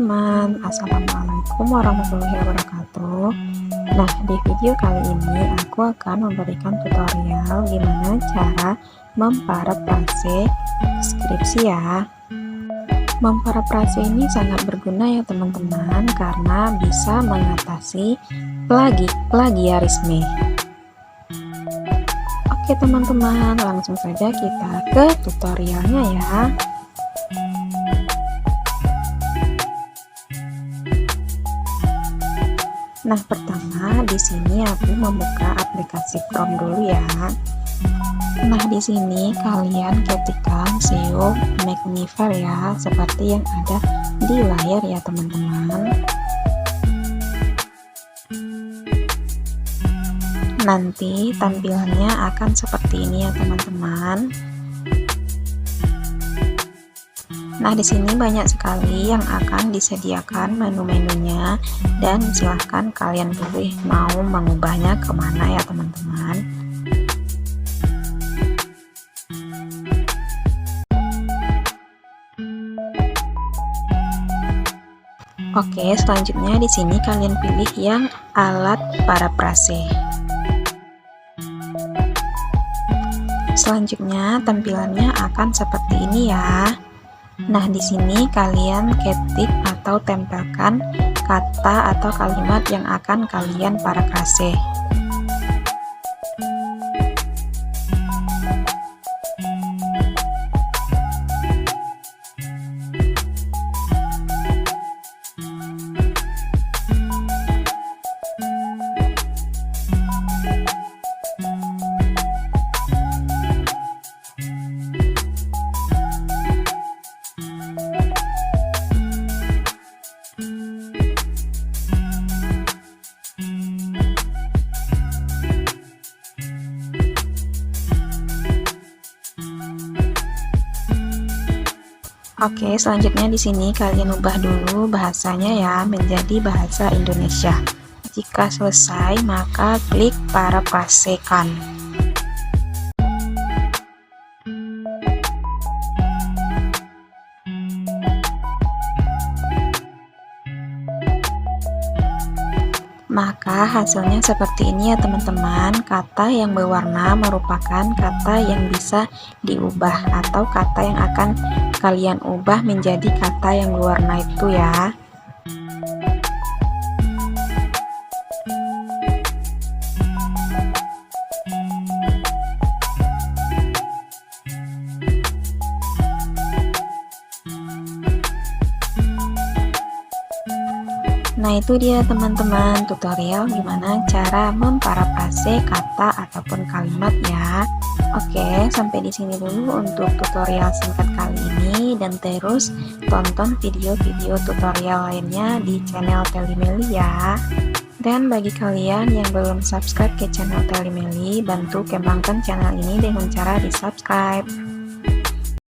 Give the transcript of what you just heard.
teman-teman, Assalamualaikum warahmatullahi wabarakatuh. Nah, di video kali ini aku akan memberikan tutorial gimana cara memparafrase skripsi ya. Memparafrase ini sangat berguna ya teman-teman, karena bisa mengatasi plagiarisme. Oke teman-teman, langsung saja kita ke tutorialnya ya. Nah, pertama di sini aku membuka aplikasi Chrome dulu ya. Nah, di sini kalian ketikkan SEO Magnifier ya, seperti yang ada di layar ya teman-teman. Nanti tampilannya akan seperti ini ya teman-teman. Nah, di sini banyak sekali yang akan disediakan menu-menunya, dan silahkan kalian pilih mau mengubahnya kemana ya teman-teman. Oke, selanjutnya di sini kalian pilih yang alat parafrase. Selanjutnya tampilannya akan seperti ini ya. Nah, di sini kalian ketik atau tempelkan kata atau kalimat yang akan kalian parafrase. Oke, selanjutnya di sini kalian ubah dulu bahasanya ya menjadi bahasa Indonesia. Jika selesai, maka klik parafrasekan. Maka hasilnya seperti ini ya teman-teman. Kata yang berwarna merupakan kata yang bisa diubah, atau kata yang akan kalian ubah menjadi kata yang berwarna itu ya. Nah, itu dia teman-teman tutorial gimana cara memparafrase kata ataupun kalimat ya. Oke, sampai di sini dulu untuk tutorial singkat kali ini, dan terus tonton video-video tutorial lainnya di channel Telimeli ya. Dan bagi kalian yang belum subscribe ke channel Telimeli, bantu kembangkan channel ini dengan cara di subscribe.